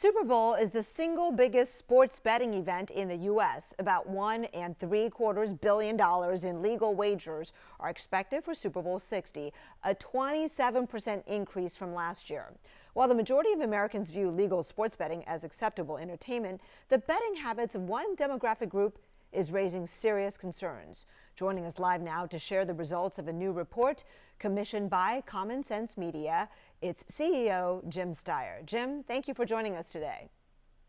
Super Bowl is the single biggest sports betting event in the U.S. About $1.75 billion in legal wagers are expected for Super Bowl 60, a 27% increase from last year. While the majority of Americans view legal sports betting as acceptable entertainment, the betting habits of one demographic group is raising serious concerns. Joining us live now to share the results of a new report commissioned by Common Sense Media, it's CEO Jim Steyer. Jim, thank you for joining us today.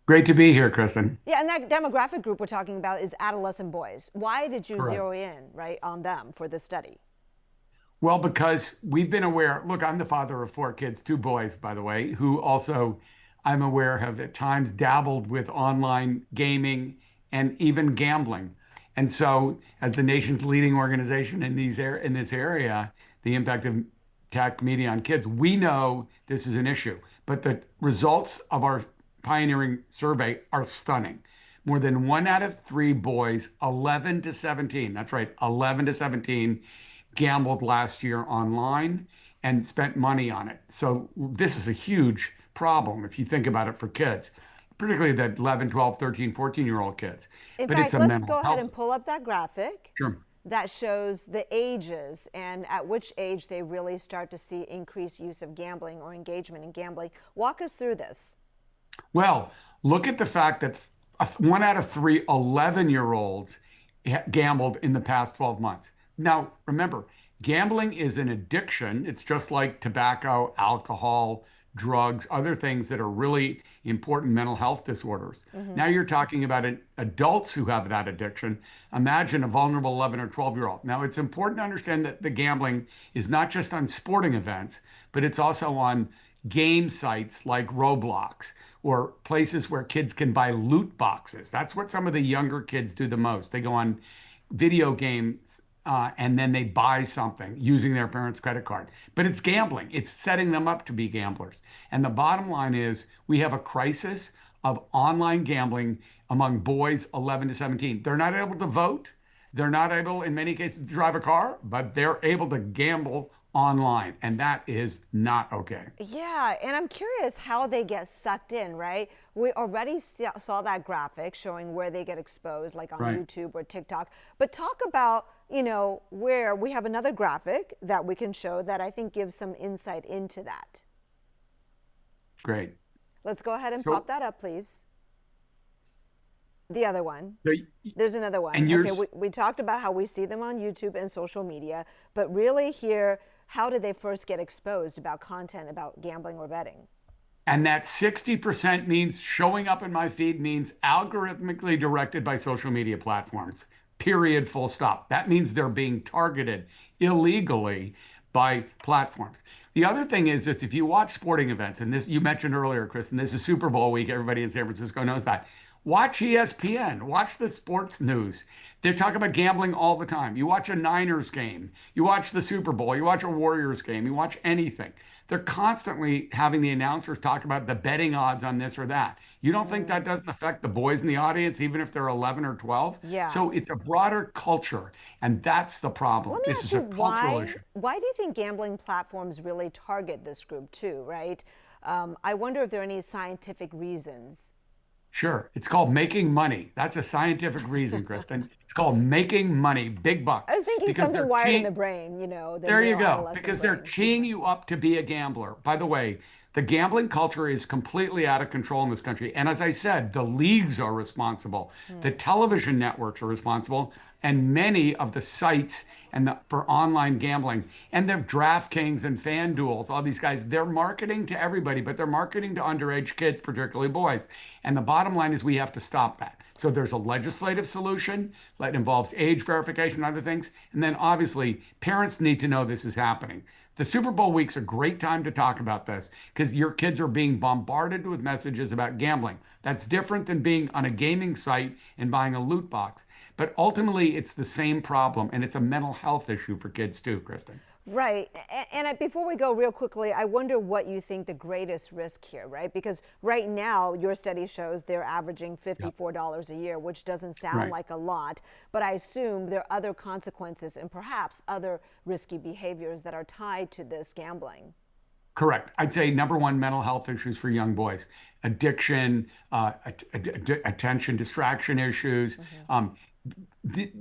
Great to be here, Kristen. Yeah, and that demographic group we're talking about is adolescent boys. Why did you Correct. zero in right on them for this study? Well, because we've been aware. Look, I'm the father of four kids, two boys, by the way, who also I'm aware have at times dabbled with online gaming and even gambling. And so, as the nation's leading organization in in this area, the impact of tech media on kids, we know this is an issue. But the results of our pioneering survey are stunning. More than 1 out of 3 boys, 11 to 17, that's right, 11 to 17, gambled last year online and spent money on it. So this is a huge problem if you think about it for kids, particularly the 11, 12, 13, 14-year-old kids. In But it's fact, a let's mental go ahead health. and pull up that graphic Sure. that shows the ages and at which age they really start to see increased use of gambling or engagement in gambling. Walk us through this. Well, look at the fact that 1 out of 3 11-year-olds gambled in the past 12 months. Now, remember, gambling is an addiction. It's just like tobacco, alcohol, drugs, other things that are really important mental health disorders. Now you're talking about adults who have that addiction. Imagine a vulnerable 11 or 12-year-old. Now, it's important to understand that the gambling is not just on sporting events, but it's also on game sites like Roblox or places where kids can buy loot boxes. That's what some of the younger kids do the most. They go on video games and then they buy something using their parents' credit card. But it's gambling. It's setting them up to be gamblers. And the bottom line is we have a crisis of online gambling among boys 11 to 17. They're not able to vote. They're not able, in many cases, to drive a car, but they're able to gamble online. And that is not okay. Yeah, and I'm curious how they get sucked in, right? We already saw that graphic showing where they get exposed, like on Right. YouTube or TikTok. But talk about, where we have another graphic that we can show that I think gives some insight into that. Great. Let's go ahead and pop So that up, please. The other one. the, There's another one. and Okay, we talked about how we see them on YouTube and social media, but really here, how did they first get exposed about content about gambling or betting? And that 60% means showing up in my feed means algorithmically directed by social media platforms. Period, full stop. That means they're being targeted illegally by platforms. The other thing is this, if you watch sporting events, and this you mentioned earlier, Chris, and this is Super Bowl week, everybody in San Francisco knows that. Watch ESPN, watch the sports news. They talk about gambling all the time. You watch a Niners game, you watch the Super Bowl, you watch a Warriors game, you watch anything. They're constantly having the announcers talk about the betting odds on this or that. You don't think that doesn't affect the boys in the audience, even if they're 11 or 12? Yeah. So it's a broader culture, and that's the problem. Let me This ask is you a cultural issue. why do you think gambling platforms really target this group too, right? I wonder if there are any scientific reasons. Sure. It's called making money. That's a scientific reason, Kristen. It's called making money, big I bucks, was thinking because something they're wired in cheap. the brain, the There you male go. adolescent Because they're brain. teeing you up to be a gambler. By the way, the gambling culture is completely out of control in this country. And as I said, the leagues are responsible, the television networks are responsible, and many of the sites for online gambling and the DraftKings and FanDuels, all these guys, they're marketing to everybody, but they're marketing to underage kids, particularly boys. And the bottom line is we have to stop that. So there's a legislative solution that involves age verification and other things. And then obviously parents need to know this is happening. The Super Bowl week's a great time to talk about this because your kids are being bombarded with messages about gambling. That's different than being on a gaming site and buying a loot box. But ultimately, it's the same problem, and it's a mental health issue for kids too, Kristen. Right. Before we go real quickly, I wonder what you think the greatest risk here, right? Because right now, your study shows they're averaging Yep. $54 a year, which doesn't sound Right. like a lot, but I assume there are other consequences and perhaps other risky behaviors that are tied to this gambling. Correct. I'd say number one, mental health issues for young boys, addiction, attention, distraction issues,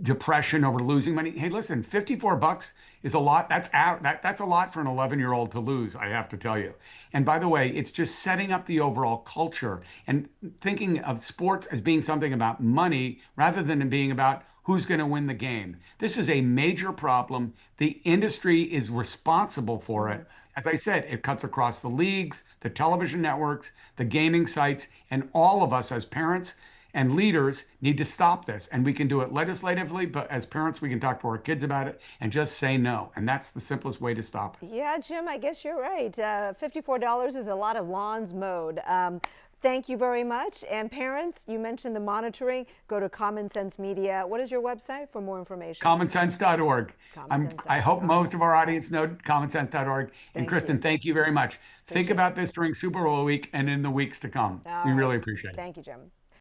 depression over losing money. Hey, listen, $54 is a lot. That's a lot for an 11-year-old to lose, I have to tell you. And by the way, it's just setting up the overall culture and thinking of sports as being something about money rather than it being about who's going to win the game. This is a major problem. The industry is responsible for it. As I said, it cuts across the leagues, the television networks, the gaming sites, and all of us as parents and leaders need to stop this. And we can do it legislatively, but as parents, we can talk to our kids about it and just say no. And that's the simplest way to stop it. Yeah, Jim, I guess you're right. $54 is a lot of lawns mowed. Thank you very much. And parents, you mentioned the monitoring. Go to Common Sense Media. What is your website for more information? Commonsense.org. I hope most of our audience know commonsense.org. And Kristen, thank you very much. Think about this during Super Bowl week and in the weeks to come. We really appreciate it. Thank you, Jim.